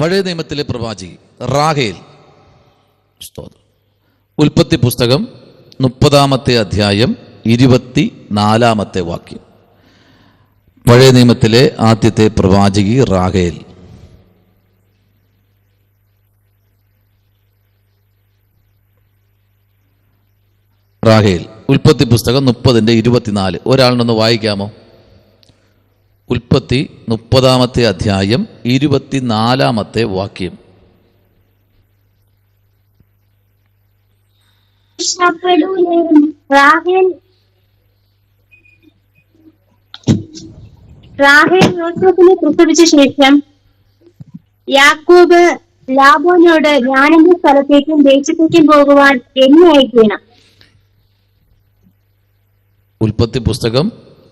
പഴയ നിയമത്തിലെ പ്രവാചകി റാഹേൽ. ഉൽപ്പത്തി പുസ്തകം 30 അധ്യായം 24 വാക്യം. പഴയ നിയമത്തിലെ ആദ്യത്തെ പ്രവാചകി റാഹേൽ. റാഹേൽ ഉൽപ്പത്തി പുസ്തകം 30:24. ഒരാളിനൊന്ന് വായിക്കാമോ? ഉൽപ്പത്തി 30 അധ്യായം 24 വാക്യം. റാഹേൽ യോസേഫിനെ പ്രസവിച്ച ശേഷം യാക്കോബ് ലാബാനോട്, ഞാനെന്റെ സ്ഥലത്തേക്കും ദേശത്തേക്കും പോകുവാൻ എന്നെ അയക്കണം. ഉൽപ്പത്തി പുസ്തകം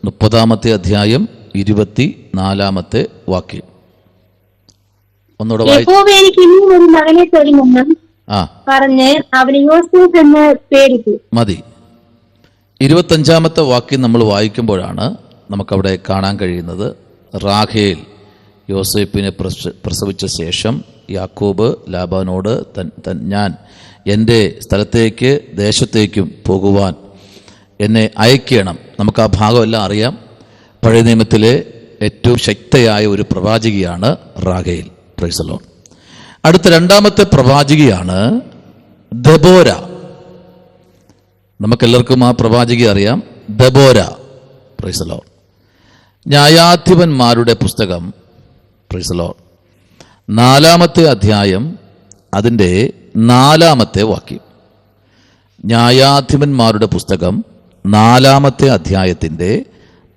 30 അധ്യായം 24 വാക്യം. ഒന്നുകൂടെ യഹോവ എനിക്ക് ഇനിയും ഒരു മകനെ തരുമെന്നും പറഞ്ഞ് അവന് യോസേഫ് എന്ന് പേരിട്ടു. മതി. 25 വാക്യം നമ്മൾ വായിക്കുമ്പോഴാണ് നമുക്കവിടെ കാണാൻ കഴിയുന്നത്, റാഹേൽ യോസേപ്പിനെ പ്രസവിച്ച ശേഷം യാക്കോബ് ലാബാനോട് ഞാൻ എൻ്റെ സ്ഥലത്തേക്ക് ദേശത്തേക്കും പോകുവാൻ എന്നെ അയക്കണം. നമുക്ക് ആ ഭാഗമെല്ലാം അറിയാം. പഴയ നിയമത്തിലെ ഏറ്റവും ശക്തയായ ഒരു പ്രവാചകിയാണ് റാഹേൽ. Praise the lord. അടുത്ത രണ്ടാമത്തെ പ്രവാചകിയാണ് ദെബോര. നമുക്കെല്ലാവർക്കും ആ പ്രവാചകി അറിയാം, ദെബോര. Price the Lord. ന്യായാധിപന്മാരുടെ പുസ്തകം, പ്രൈസ് ദി ലോർഡ്, 4 അധ്യായം അതിൻ്റെ 4 വാക്യം. ന്യായാധിപന്മാരുടെ പുസ്തകം 4 അധ്യായത്തിൻ്റെ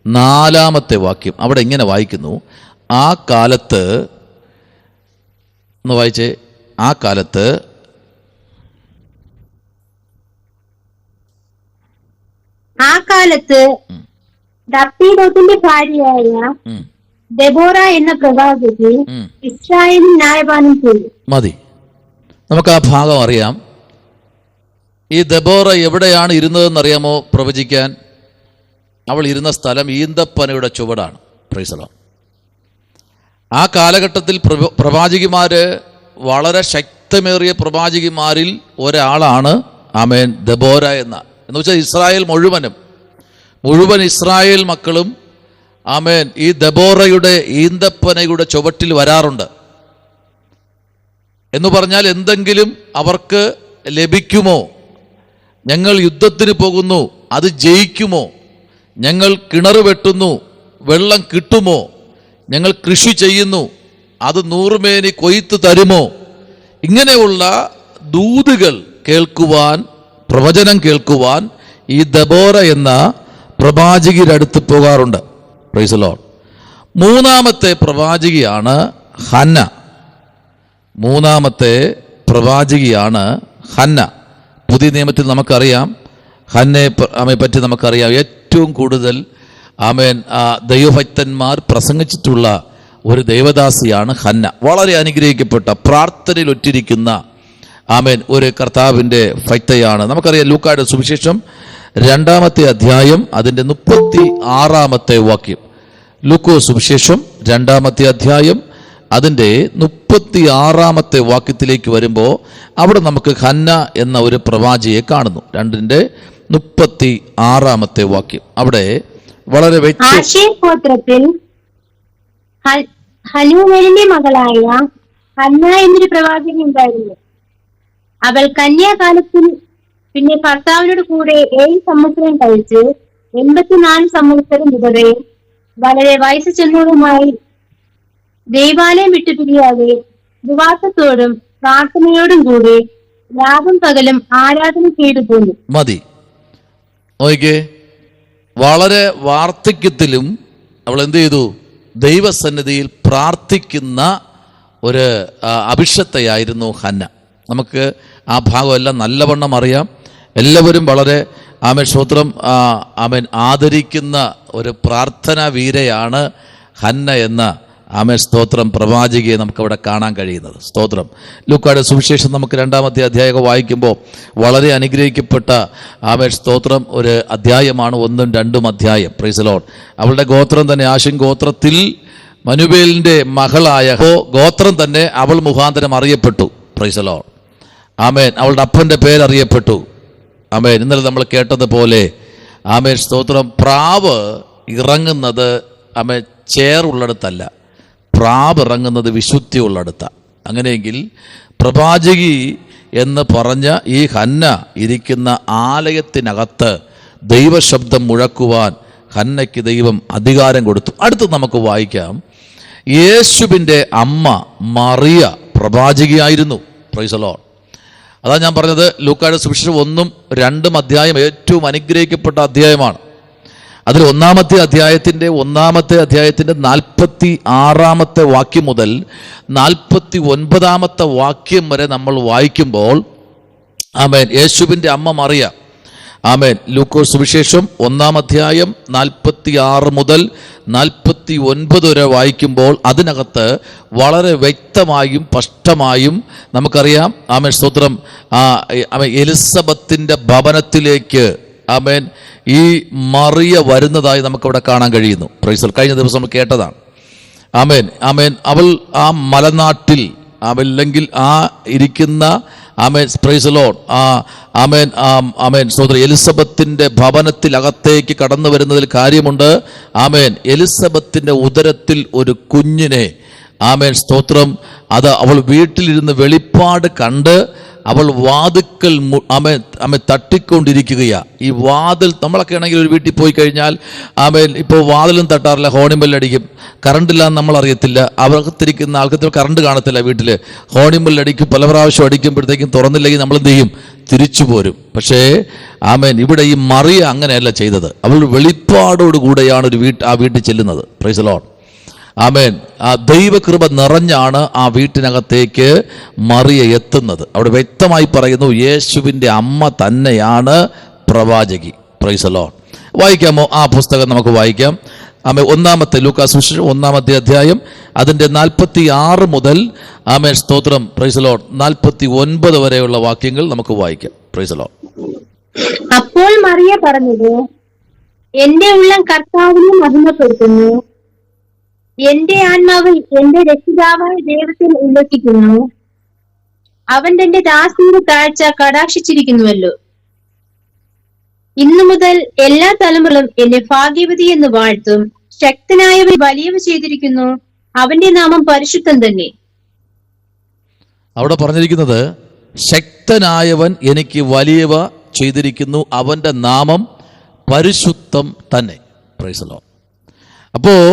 4 വാക്യം. അവിടെ ഇങ്ങനെ വായിക്കുന്നു, ആ കാലത്ത്, ഒന്ന് വായിച്ചേ, ആ കാലത്ത് ദപ്പീദത്തിന്റെ ഭാര്യയായ ദെബോര എന്ന പ്രവാചകി ഇസ്രായേലിൽ ന്യായപാലനം ചെയ്തു. മതി. നമുക്ക് ആ ഭാഗം അറിയാം. ഈ ദെബോറ എവിടെയാണ് ഇരുന്നതെന്നറിയാമോ പ്രവചിക്കാൻ? അവൾ ഇരുന്ന സ്ഥലം ഈന്തപ്പനയുടെ ചുവടാണ്. Praise the lord. ആ കാലഘട്ടത്തിൽ പ്രവാചകിമാര് വളരെ ശക്തമേറിയ പ്രവാചകിമാരിൽ ഒരാളാണ് ആമേൻ ദെബോര എന്ന് വെച്ചാൽ ഇസ്രായേൽ മുഴുവൻ ഇസ്രായേൽ മക്കളും ആമേൻ ഈ ദെബോറയുടെ ഈന്തപ്പനയുടെ ചുവട്ടിൽ വരാറുണ്ട്. എന്ന് പറഞ്ഞാൽ എന്തെങ്കിലും അവർക്ക് ലഭിക്കുമോ, ഞങ്ങൾ യുദ്ധത്തിന് പോകുന്നു, അത് ജയിക്കുമോ, ഞങ്ങൾ കിണർ വെട്ടുന്നു, വെള്ളം കിട്ടുമോ, ഞങ്ങൾ കൃഷി ചെയ്യുന്നു, അത് 100 മേനി കൊയ്ത്ത് തരുമോ, ഇങ്ങനെയുള്ള ദൂതുകൾ കേൾക്കുവാൻ, പ്രവചനം കേൾക്കുവാൻ ഈ ദെബോര എന്ന പ്രവാചകിയുടെ അടുത്ത് പോകാറുണ്ട്. Price the Lord. മൂന്നാമത്തെ പ്രവാചകിയാണ് ഹന്ന. പുതിയ നിയമത്തിൽ നമുക്കറിയാം, ഹന്നയെ പറ്റി നമുക്കറിയാം. ഏറ്റവും കൂടുതൽ ആമേൻ ദൈവഭക്തന്മാർ പ്രസംഗിച്ചിട്ടുള്ള ഒരു ദൈവദാസിയാണ് ഹന്ന. വളരെ അനുഗ്രഹിക്കപ്പെട്ട, പ്രാർത്ഥനയിൽ ഒറ്റിരിക്കുന്ന ആമേൻ ഒരു കർത്താവിൻ്റെ ഭക്തയാണ്. നമുക്കറിയാം ലൂക്കായുടെ സുവിശേഷം 2 അധ്യായം അതിൻ്റെ 36 വാക്യം. ലൂക്കോസ് സുവിശേഷം 2 അധ്യായം അതിൻ്റെ 36 വാക്യത്തിലേക്ക് വരുമ്പോൾ അവിടെ നമുക്ക് ഹന്ന എന്ന ഒരു പ്രവാചിയെ കാണുന്നു. 2:36 വാക്യം. അവിടെ വളരെ ഗോത്രത്തിൽ ഹനൂവേലിന്റെ മകളായ ഹന്ന എന്നൊരു പ്രവാചകൻ ഉണ്ടായിരുന്നു. അവൾ കന്യാകാലത്തിൽ പിന്നെ ഭർത്താവിനോട് കൂടെ 7 സംവത്സരം കഴിച്ച് 84 സംവത്സരം വിധവയും വളരെ വയസ്സ് ചെന്നവരുമായി ദൈവാലയം വിട്ടുപിരിയാതെ ഉപവാസത്തോടും പ്രാർത്ഥനയോടും കൂടി രാവും പകലും ആരാധന ചെയ്തു പോന്നു. മതി. നോക്കിക്കേ, വളരെ വാർദ്ധക്യത്തിലും അവൾ എന്ത് ചെയ്തു? ദൈവസന്നിധിയിൽ പ്രാർത്ഥിക്കുന്ന ഒരു അഭിഷക്തയായിരുന്നു ഹന്ന. നമുക്ക് ആ ഭാഗമെല്ലാം നല്ലവണ്ണം അറിയാം. എല്ലാവരും വളരെ ആമേൻ സ്തോത്രം ആമേൻ ആദരിക്കുന്ന ഒരു പ്രാർത്ഥനാ വീരയാണ് ഹന്ന എന്ന ആമേൻ സ്തോത്രം പ്രവാചകിയെ നമുക്കവിടെ കാണാൻ കഴിയുന്നത്. സ്തോത്രം. ലൂക്കായുടെ സുവിശേഷം നമുക്ക് 2 അധ്യായം വായിക്കുമ്പോൾ വളരെ അനുഗ്രഹിക്കപ്പെട്ട ആമേൻ സ്തോത്രം ഒരു അധ്യായമാണ്. 1-2 അധ്യായം. Price the Lord. അവളുടെ ഗോത്രം തന്നെ ആശിൻ ഗോത്രത്തിൽ മനുവേലിന്റെ മകളായ ഗോത്രം തന്നെ അവൾ മുഖാന്തരം അറിയപ്പെട്ടു. Praise the lord. ആമേൻ. അവളുടെ അപ്പന്റെ പേരറിയപ്പെട്ടു. ആമേൻ. ഇന്നലെ നമ്മൾ കേട്ടതുപോലെ ആമേൻ സ്തോത്രം, പ്രാവ് ഇറങ്ങുന്നത് ആമേൻ ചേറുള്ളിടത്തല്ല, പ്രാവ് ഇറങ്ങുന്നത് വിശുദ്ധി ഉള്ളിടത്താണ്. അങ്ങനെയെങ്കിൽ പ്രവാചകി എന്ന് പറഞ്ഞ ഈ ഹന്ന ഇരിക്കുന്ന ആലയത്തിനകത്ത് ദൈവശബ്ദം മുഴക്കുവാൻ ഹന്നയ്ക്ക് ദൈവം അധികാരം കൊടുത്തു. അടുത്ത് നമുക്ക് വായിക്കാം, യേശുവിൻ്റെ അമ്മ മറിയ പ്രവാചകിയായിരുന്നു. Praise the lord. അതാ ഞാൻ പറഞ്ഞത്, ലൂക്കായുടെ സുവിശേഷം 1ഉം 2ഉം അധ്യായം ഏറ്റവും അനുഗ്രഹിക്കപ്പെട്ട അധ്യായമാണ്. അതിൽ 1-ാമത്തെ അധ്യായത്തിൻ്റെ 46-ാമത്തെ വാക്യം മുതൽ 49-ാമത്തെ വാക്യം വരെ നമ്മൾ വായിക്കുമ്പോൾ ആമേൻ യേശുവിൻ്റെ അമ്മ മറിയ, ആമേൻ, ലൂക്കോസ് സുവിശേഷം 1-ാം അധ്യായം 46 മുതൽ 49 വരെ വായിക്കുമ്പോൾ അതിനകത്ത് വളരെ വ്യക്തമായും സ്പഷ്ടമായും നമുക്കറിയാം, ആമേൻ സ്തോത്രം, ആമേൻ എലിസബത്തിൻ്റെ ഭവനത്തിലേക്ക് ആമേൻ ഈ മറിയ വരുന്നതായി നമുക്കവിടെ കാണാൻ കഴിയുന്നു. പ്രൈസ്. കഴിഞ്ഞ ദിവസം നമ്മൾ കേട്ടതാണ്. ആമേൻ ആമേൻ. അവൾ ആ മലനാട്ടിൽ അല്ലെങ്കിൽ ആ ഇരിക്കുന്ന ആമേൻ പ്രൈസ് ദി ലോർഡ് ആമേൻ ആമേൻ സ്തോത്രം, എലിസബത്തിൻ്റെ ഭവനത്തിലകത്തേക്ക് കടന്നു വരുന്നതിൽ കാര്യമുണ്ട്. ആമേൻ. എലിസബത്തിൻ്റെ ഉദരത്തിൽ ഒരു കുഞ്ഞിനെ ആമേൻ സ്തോത്രം, അത് അവൾ വീട്ടിലിരുന്ന് വെളിപ്പാട് കണ്ട് അവൾ വാതിക്കൽ ആമേൻ തട്ടിക്കൊണ്ടിരിക്കുകയാണ്. ഈ വാതിൽ, നമ്മളൊക്കെ ആണെങ്കിൽ ഒരു വീട്ടിൽ പോയി കഴിഞ്ഞാൽ ആമേൻ ഇപ്പോൾ വാതിലും തട്ടാറില്ല, ഹോണിമ്പല്ലടിക്കും. കറണ്ടില്ലാന്ന് നമ്മൾ അറിയത്തില്ല. അവർക്കത്തിരിക്കുന്ന ആൾക്കത്തിൽ കറണ്ട് കാണത്തില്ല, വീട്ടിൽ ഹോണിമ്പല്ലടിക്കും. പല പ്രാവശ്യം അടിക്കുമ്പോഴത്തേക്കും തുറന്നില്ലെങ്കിൽ നമ്മൾ എന്ത് ചെയ്യും? തിരിച്ചു പോരും. പക്ഷേ ആമേൻ ഇവിടെ ഈ മറിയ അങ്ങനെയല്ല ചെയ്തത്. അവൾ വെളിപ്പാടോടുകൂടെയാണ് ആ വീട്ടിൽ ചെല്ലുന്നത്. Praise the lord. ആമേൻ. ആ ദൈവകൃപ നിറഞ്ഞാണ് ആ വീട്ടിനകത്തേക്ക് മറിയ എത്തുന്നത്. അവിടെ വ്യക്തമായി പറയുന്നു, യേശുവിൻ്റെ അമ്മ തന്നെയാണ് പ്രവാചകി. Praise the lord. വായിക്കാമോ? ആ പുസ്തകം നമുക്ക് വായിക്കാം. ആമേൻ. 1-ാമത്തെ ലൂക്കാ സുവിശേഷം 1-ാമത്തെ അധ്യായം അതിൻ്റെ 46 മുതൽ ആമേൻ സ്തോത്രം പ്രൈസ് ദി ലോർഡ് 49 വരെയുള്ള വാക്യങ്ങൾ നമുക്ക് വായിക്കാം. Price the lord. അപ്പോൾ മറിയ പറഞ്ഞത്, എന്റെ ഉള്ളം കർത്താവിനെ മഹിമപ്പെടുത്തുന്നു, എന്റെ ആത്മാവ് എന്റെ രക്ഷിതാവായ ദൈവത്തിൽ ഉല്ലസിക്കുന്നു, അവൻ തന്റെ ദാസിയുടെ താഴ്ച കടാക്ഷിച്ചിരിക്കുന്നുവല്ലോ. ഇന്നു മുതൽ എല്ലാ തലമുറകളും എന്നെ ഭാഗ്യവതി എന്ന് വാഴ്ത്തും. ശക്തനായവൻ വലിയവ ചെയ്തിരിക്കുന്നു, അവന്റെ നാമം പരിശുദ്ധം തന്നെ. അവിടെ പറഞ്ഞിരിക്കുന്നത്, ശക്തനായവൻ എനിക്ക് വലിയവ ചെയ്തിരിക്കുന്നു, അവന്റെ നാമം പരിശുദ്ധം തന്നെ. Price the lord. അപ്പോൾ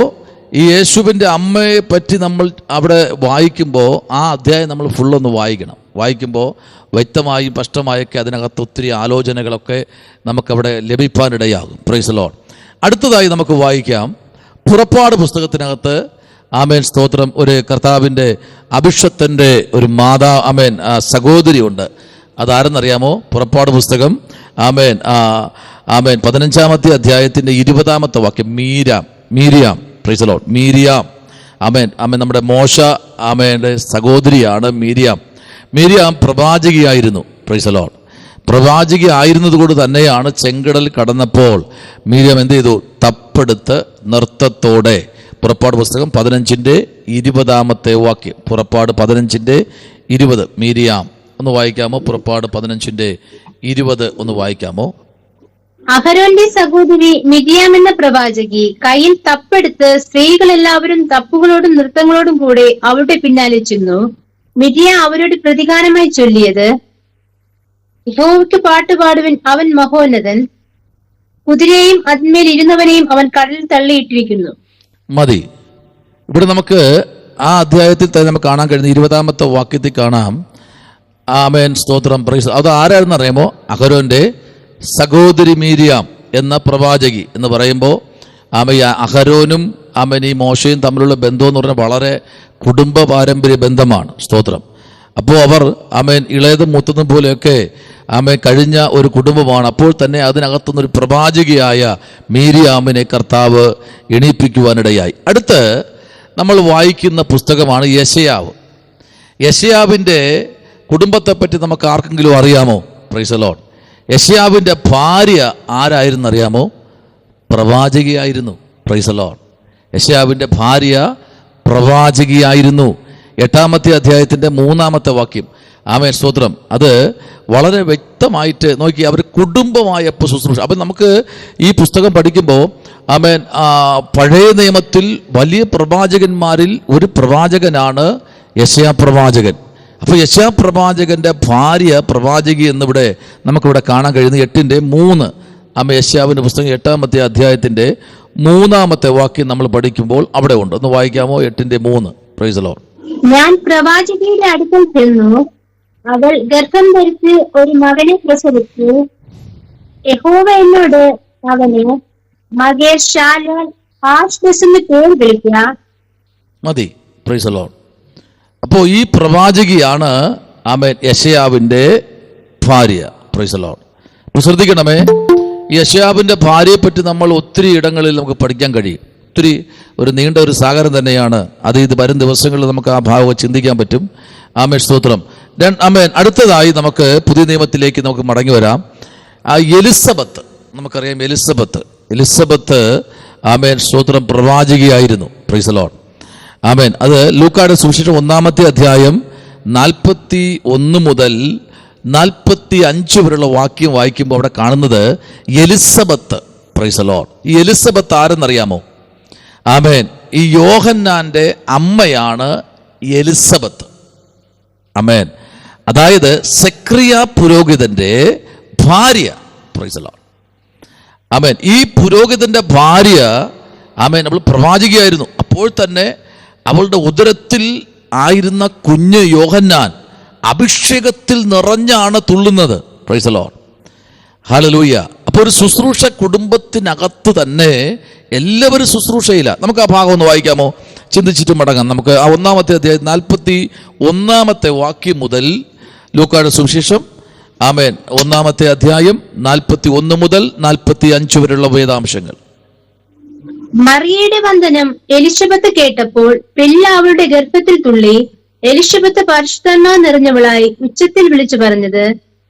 ഈ യേശുവിൻ്റെ അമ്മയെ പറ്റി നമ്മൾ അവിടെ വായിക്കുമ്പോൾ ആ അധ്യായം നമ്മൾ ഫുള്ളൊന്ന് വായിക്കണം. വായിക്കുമ്പോൾ വ്യക്തമായും സ്പഷ്ടമായൊക്കെ അതിനകത്ത് ഒത്തിരി ആലോചനകളൊക്കെ നമുക്കവിടെ ലഭിക്കാനിടയാകും. Price the Lord. അടുത്തതായി നമുക്ക് വായിക്കാം, പുറപ്പാട് പുസ്തകത്തിനകത്ത് ആമേൻ സ്തോത്രം ഒരു കർത്താവിൻ്റെ അഭിഷക്തൻ്റെ ഒരു ആമേൻ സഹോദരി ഉണ്ട്. അതാരെന്നറിയാമോ? പുറപ്പാട് പുസ്തകം ആമേൻ ആമേൻ 15-ാമത്തെ അധ്യായത്തിൻ്റെ 20-ാമത്തെ വാക്യം, Miriam. Praise the lord. Miriam ആമേൻ ആമേൻ നമ്മുടെ മോശ ആമേൻ്റെ സഹോദരിയാണ് മീരിയാം പ്രവാചകിയായിരുന്നു. Praise the lord. പ്രവാചകി ആയിരുന്നത് കൊണ്ട് തന്നെയാണ് ചെങ്കടൽ കടന്നപ്പോൾ മീരിയാം എന്ത് ചെയ്തു? തപ്പെടുത്ത് നൃത്തത്തോടെ. പുറപ്പാട് പുസ്തകം 15-ന്റെ 20-ാമത്തെ വാക്യം. പുറപ്പാട് 15-ന്റെ 20. മീരിയാം ഒന്ന് വായിക്കാമോ? പുറപ്പാട് 15-ന്റെ 20 ഒന്ന് വായിക്കാമോ? അഹരോന്റെ സഹോദരി മിരിയാം എന്ന പ്രവാചകി കയ്യിൽ തപ്പെടുത്ത് സ്ത്രീകളെല്ലാവരും തപ്പുകളോടും നൃത്തങ്ങളോടും കൂടെ അവരുടെ പിന്നാലെ ചെന്നു. മിരിയാം അവരോട് പ്രതികാരമായി ചൊല്ലിയത്, യഹോവയ്ക്ക് പാട്ടുപാടുവൻ, അവൻ മഹോന്നതൻ, കുതിരയെയും അതിന്മേൽ ഇരുന്നവനെയും അവൻ കടലിൽ തള്ളിയിട്ടിരിക്കുന്നു. മതി. ഇവിടെ നമുക്ക് ആ അധ്യായത്തിൽ തന്നെ നമുക്ക് കാണാൻ കഴിയുന്ന 20-ാമത്തെ വാക്യത്തിൽ കാണാം, ആമേൻ സ്തോത്രം പ്രൈസ്. അത് ആരായിരുന്നു അറിയാമോ? അഹരോന്റെ സഹോദരി മീരിയാം എന്ന പ്രവാചകി എന്ന് പറയുമ്പോൾ അഹരോനും ആമേൻ ഈ മോശയും തമ്മിലുള്ള ബന്ധം എന്ന് പറഞ്ഞാൽ വളരെ കുടുംബ പാരമ്പര്യ ബന്ധമാണ്. സ്തോത്രം. അപ്പോൾ അവർ ആമേൻ ഇളയതും മൂത്തതും പോലെയൊക്കെ ആമേൻ കഴിഞ്ഞ ഒരു കുടുംബമാണ്. അപ്പോൾ തന്നെ അതിനകത്തുനിന്നൊരു പ്രവാചകിയായ മീരിയാമിനെ കർത്താവ് എണീപ്പിക്കുവാനിടയായി. അടുത്ത് നമ്മൾ വായിക്കുന്ന പുസ്തകമാണ് യെശയ്യാവ്. യെശയ്യാവിൻ്റെ കുടുംബത്തെപ്പറ്റി നമുക്ക് ആർക്കെങ്കിലും അറിയാമോ? Price the lord. യെശയ്യാവിൻ്റെ ഭാര്യ ആരായിരുന്നു അറിയാമോ? പ്രവാചകിയായിരുന്നു. Praise the lord. യെശയ്യാവിൻ്റെ ഭാര്യ പ്രവാചകിയായിരുന്നു. 8-ാമത്തെ അധ്യായത്തിൻ്റെ 3-ാമത്തെ വാക്യം. ആമേൻ, സ്തോത്രം. അത് വളരെ വ്യക്തമായിട്ട് നോക്കി, അവർ കുടുംബമായപ്പോൾ ശുശ്രൂഷ. അപ്പം നമുക്ക് ഈ പുസ്തകം പഠിക്കുമ്പോൾ ആമേൻ, പഴയ നിയമത്തിൽ വലിയ പ്രവാചകന്മാരിൽ ഒരു പ്രവാചകനാണ് യെശയ്യാ പ്രവാചകൻ. അപ്പോൾ യെശയ്യാ പ്രവാചകൻ്റെ ഭാര്യ പ്രവാചകി എന്നിവിടെ നമുക്കിവിടെ കാണാൻ കഴിയുന്നത് 8:3. യെശയ്യാവിൻ്റെ പുസ്തകം 8-ാമത്തെ അധ്യായത്തിൻ്റെ 3-ാമത്തെ വാക്യം നമ്മൾ പഠിക്കുമ്പോൾ അവിടെ ഉണ്ട്. ഒന്ന് വായിക്കാമോ? 8:3. Price the Lord. ഞാൻ പ്രവാചകിയുടെ അടുക്കൽ ചെന്നു, അവൾ ഗർഭം ധരിച്ച് ഒരു മകനെ പ്രസവിച്ചു. യഹോവ എന്നോട് അവന് മഗേർശാലാൽ ഹാശ്ബസ് എന്ന് പേര് വിളിക്കുക. മതി. Praise the lord. അപ്പോൾ ഈ പ്രവാചകിയാണ് ആമേൻ യെശയ്യാവിൻ്റെ ഭാര്യ. Praise the lord. ശ്രദ്ധിക്കണമേ, യെശയ്യാവിൻ്റെ ഭാര്യയെ പറ്റി നമ്മൾ ഒത്തിരി ഇടങ്ങളിൽ നമുക്ക് പഠിക്കാൻ കഴിയും. ഒത്തിരി ഒരു നീണ്ട ഒരു സാഗരം തന്നെയാണ് അത്. ഇത് വരും ദിവസങ്ങളിൽ നമുക്ക് ആ ഭാഗം ചിന്തിക്കാൻ പറ്റും. ആമേൻ, സ്തോത്രം. ആമേൻ. അടുത്തതായി നമുക്ക് പുതിയ നിയമത്തിലേക്ക് നമുക്ക് മടങ്ങി വരാം. എലിസബത്ത്, നമുക്കറിയാം എലിസബത്ത് ആമേൻ, സ്തോത്രം, പ്രവാചകിയായിരുന്നു. Praise the lord. ആമേൻ. അത് ലൂക്കായുടെ സുവിശേഷം 1-ാമത്തെ അധ്യായം 41 മുതൽ 45 വരെയുള്ള വാക്യം വായിക്കുമ്പോൾ അവിടെ കാണുന്നത് എലിസബത്ത്. Praise the lord. ഈ എലിസബത്ത് ആരെന്നറിയാമോ? ആമേൻ, ഈ യോഹന്നാന്റെ അമ്മയാണ് എലിസബത്ത്. ആമേൻ. അതായത് സെക്രിയ പുരോഹിതന്റെ ഭാര്യ. Praise the lord. ആമേൻ. ഈ പുരോഹിതന്റെ ഭാര്യ ആമേൻ അവൾ പ്രവാചകിയായിരുന്നു. അപ്പോൾ തന്നെ അവളുടെ ഉദരത്തിൽ ആയിരുന്ന കുഞ്ഞ് യോഹന്നാൻ അഭിഷേകത്തിൽ നിറഞ്ഞാണ് തുള്ളുന്നത്. Praise the lord. ഹല്ലേലൂയ. അപ്പോൾ ഒരു ശുശ്രൂഷ കുടുംബത്തിനകത്ത് തന്നെ എല്ലാവരും ശുശ്രൂഷയില്ല. നമുക്ക് ആ ഭാഗം ഒന്ന് വായിക്കാമോ? ചിന്തിച്ചിട്ട് മടങ്ങാം. നമുക്ക് ആ 1-ാമത്തെ അധ്യായം 41-ാമത്തെ വാക്യം മുതൽ ലൂക്കായുടെ സുവിശേഷം ആമേൻ 1-ാമത്തെ അധ്യായം 41 മുതൽ 45 വരെയുള്ള വേദാംശങ്ങൾ. മറിയയുടെ വന്ദനം എലിശബത്ത് കേട്ടപ്പോൾ പിള്ള അവളുടെ ഗർഭത്തിൽ തുള്ളി. എലിശബത്ത് പരിശുദ്ധാത്മാവ് നിറഞ്ഞവളായി ഉച്ചത്തിൽ വിളിച്ചു പറഞ്ഞത്,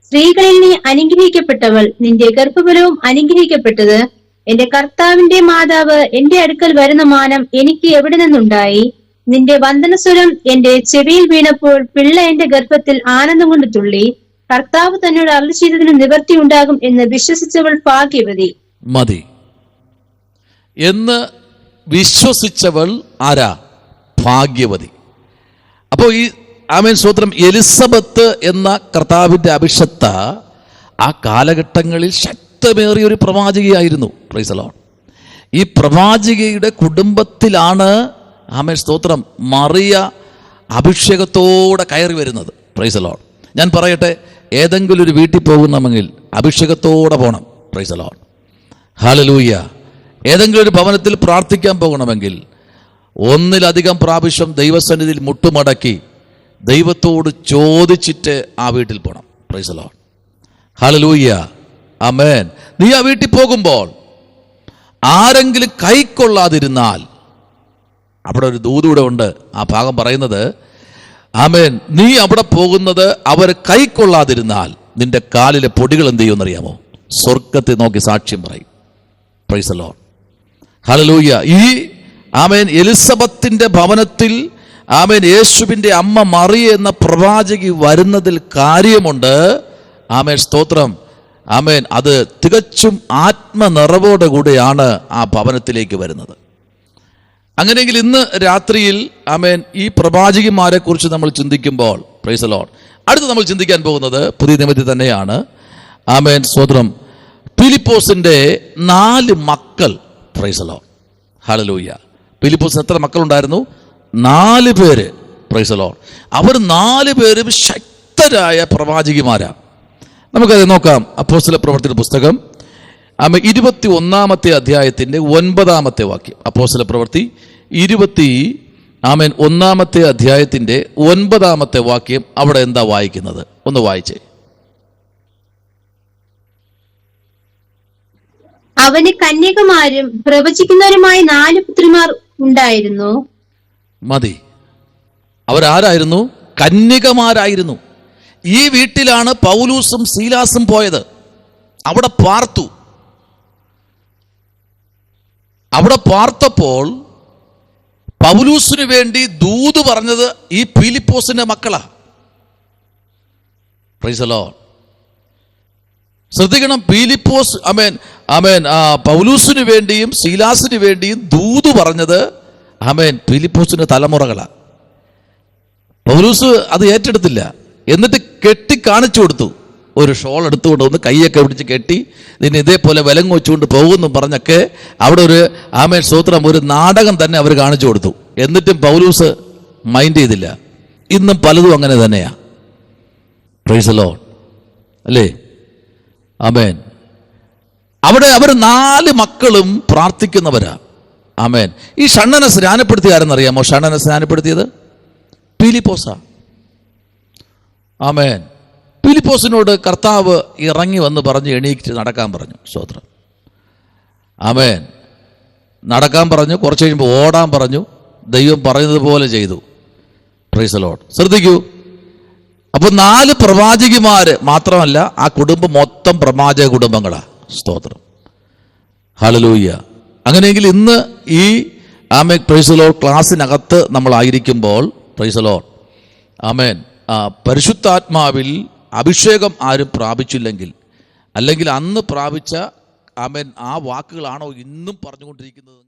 സ്ത്രീകളിൽ നീ അനുഗ്രഹിക്കപ്പെട്ടവൾ, നിന്റെ ഗർഭഫലവും അനുഗ്രഹിക്കപ്പെട്ടത്. എന്റെ കർത്താവിന്റെ മാതാവ് എന്റെ അടുക്കൽ വരുന്ന മാനം എനിക്ക് എവിടെ നിന്നുണ്ടായി? നിന്റെ വന്ദനസ്വരം എന്റെ ചെവിയിൽ വീണപ്പോൾ പിള്ള എന്റെ ഗർഭത്തിൽ ആനന്ദം കൊണ്ട് തുള്ളി. കർത്താവ് തന്നോട് അരുളി ചെയ്തതിന് നിവൃത്തി ഉണ്ടാകും എന്ന് വിശ്വസിച്ചവൾ ഭാഗ്യവതി. മതി എന്ന് വിശ്വസിച്ചവൾ ആരാ? ഭാഗ്യവതി. അപ്പോൾ ഈ ആമേൻ, സ്തോത്രം, എലിസബത്ത് എന്ന കർത്താവിൻ്റെ അഭിഷക്ത ആ കാലഘട്ടങ്ങളിൽ ശക്തമേറിയ ഒരു പ്രവാചകിയായിരുന്നു. Praise the lord. ഈ പ്രവാചകിയുടെ കുടുംബത്തിലാണ് ആമേൻ, സ്തോത്രം, മറിയ അഭിഷേകത്തോടെ കയറി വരുന്നത്. Price the Lord. ഞാൻ പറയട്ടെ, ഏതെങ്കിലും ഒരു വീട്ടിൽ പോകുന്നെങ്കിൽ അഭിഷേകത്തോടെ പോകണം. Price the lord. ഹല്ലേലൂയ. ഏതെങ്കിലും ഒരു ഭവനത്തിൽ പ്രാർത്ഥിക്കാൻ പോകണമെങ്കിൽ ഒന്നിലധികം പ്രാവശ്യം ദൈവസന്നിധിയിൽ മുട്ടുമടക്കി ദൈവത്തോട് ചോദിച്ചിട്ട് ആ വീട്ടിൽ പോകണം. Price the lord. ഹല്ലേലൂയ. ആമേൻ. നീ ആ വീട്ടിൽ പോകുമ്പോൾ ആരെങ്കിലും കൈക്കൊള്ളാതിരുന്നാൽ, അവിടെ ഒരു ദൂതൂടെ ഉണ്ട്, ആ ഭാഗം പറയുന്നത്, ആമേൻ, നീ അവിടെ പോകുന്നത് അവർ കൈക്കൊള്ളാതിരുന്നാൽ നിന്റെ കാലിലെ പൊടികൾ എന്ത് ചെയ്യുമെന്നറിയാമോ? സ്വർഗത്തെ നോക്കി സാക്ഷ്യം പറയും. Price the lord. ഹല്ലേലൂയ. ഈ ആമേൻ എലിസബത്തിന്റെ ഭവനത്തിൽ ആമേൻ യേശുവിൻ്റെ അമ്മ മറിയ എന്ന പ്രവാചകി വരുന്നതിൽ കാര്യമുണ്ട്. ആമേൻ, സ്തോത്രം. ആമേൻ. അത് തികച്ചും ആത്മനിറവോടെ കൂടെയാണ് ആ ഭവനത്തിലേക്ക് വരുന്നത്. അങ്ങനെയെങ്കിൽ ഇന്ന് രാത്രിയിൽ ആമേൻ ഈ പ്രവാചകിമാരെ കുറിച്ച് നമ്മൾ ചിന്തിക്കുമ്പോൾ, പ്രൈസ് ദി ലോർഡ്, അടുത്ത് നമ്മൾ ചിന്തിക്കാൻ പോകുന്നത് പുതിയ നിയമത്തിൽ തന്നെയാണ്. ആമേൻ, സ്തോത്രം. ഫിലിപ്പോസിന്റെ 4 മക്കൾ. Price the lord. ഹല്ലേലൂയ. ഫിലിപ്പോസിന് എത്ര മക്കളുണ്ടായിരുന്നു? 4 പേര്. Price the Lord. അവർ 4 പേരും ശക്തരായ പ്രവാചകിമാരാണ്. നമുക്കത് നോക്കാം. അപ്പോസ്തല പ്രവൃത്തിയുടെ പുസ്തകം 21-ാമത്തെ അധ്യായത്തിന്റെ 9-ാമത്തെ വാക്യം. അപ്പോസ്തല പ്രവൃത്തി 21-ാമത്തെ അധ്യായത്തിന്റെ 9-ാമത്തെ വാക്യം. അവിടെ എന്താ വായിക്കുന്നത്? ഒന്ന് വായിച്ചേ. അവന് കന്യകമാരും പ്രവചിക്കുന്നവരുമായ 4 പുത്രിമാർ ഉണ്ടായിരുന്നു. മതി. അവരാരായിരുന്നു? കന്യകമാരായിരുന്നു. ഈ വീട്ടിലാണ് പൗലൂസും സീലാസും പോയത്. അവിടെ പാർത്തു. അവിടെ പാർത്തപ്പോൾ പൗലൂസിന് വേണ്ടി ദൂത് പറഞ്ഞത് ഈ ഫിലിപ്പോസിന്റെ മക്കളാ. Price the Lord. ശ്രദ്ധിക്കണം, ഫിലിപ്പോസ് പൗലൂസിന് വേണ്ടിയും ശീലാസിന് വേണ്ടിയും ദൂത് പറഞ്ഞത് ഫിലിപ്പോസിന്റെ തലമുറകളാ. പൗലൂസ് അത് ഏറ്റെടുത്തില്ല. എന്നിട്ട് കെട്ടി കാണിച്ചു കൊടുത്തു. ഒരു ഷോൾ എടുത്തുകൊണ്ട് വന്ന് കൈയൊക്കെ പിടിച്ച് കെട്ടി ഇതിന് ഇതേപോലെ വിലങ്ങ് വെച്ചുകൊണ്ട് പോകുന്നു പറഞ്ഞൊക്കെ അവിടെ ഒരു സ്തോത്രം, ഒരു നാടകം തന്നെ അവർ കാണിച്ചു കൊടുത്തു. എന്നിട്ടും പൗലൂസ് മൈൻഡ് ചെയ്തില്ല. ഇന്നും പലതും അങ്ങനെ തന്നെയാ. Price the Lord. അല്ലേ? ആമേൻ. അവിടെ അവർ 4 മക്കളും പ്രാർത്ഥിക്കുന്നവരാ. ആമേൻ. ഈ ഷണ്ഡനെ സ്നാനപ്പെടുത്തിയ ആരെന്നറിയാമോ? ഷണ്ഡനെ സ്നാനപ്പെടുത്തിയത് ഫിലിപ്പോസാ. ആമേൻ. ഫിലിപ്പോസിനോട് കർത്താവ് ഇറങ്ങി വന്ന് പറഞ്ഞ് എണീറ്റ് നടക്കാൻ പറഞ്ഞു. സ്തോത്രം. ആമേൻ. നടക്കാൻ പറഞ്ഞു. കുറച്ച് കഴിയുമ്പോൾ ഓടാൻ പറഞ്ഞു. ദൈവം പറഞ്ഞതുപോലെ ചെയ്തു. Price the Lord. ശ്രദ്ധിക്കൂ. അപ്പൊ 4 പ്രവാചകിമാര് മാത്രമല്ല, ആ കുടുംബം മൊത്തം പ്രവാചക കുടുംബങ്ങളാ. സ്തോത്രം. ഹല്ലേലൂയ. അങ്ങനെയെങ്കിൽ ഇന്ന് ഈ പ്രൈസ് ദി ലോർഡ് ക്ലാസ്സിനകത്ത് നമ്മളായിരിക്കുമ്പോൾ, പ്രൈസ് ദി ലോർഡ്, ആമേൻ, പരിശുദ്ധാത്മാവിൽ അഭിഷേകം ആരും പ്രാപിച്ചില്ലെങ്കിൽ, അല്ലെങ്കിൽ അന്ന് പ്രാപിച്ച ആ വാക്കുകളാണോ ഇന്നും പറഞ്ഞുകൊണ്ടിരിക്കുന്നത്?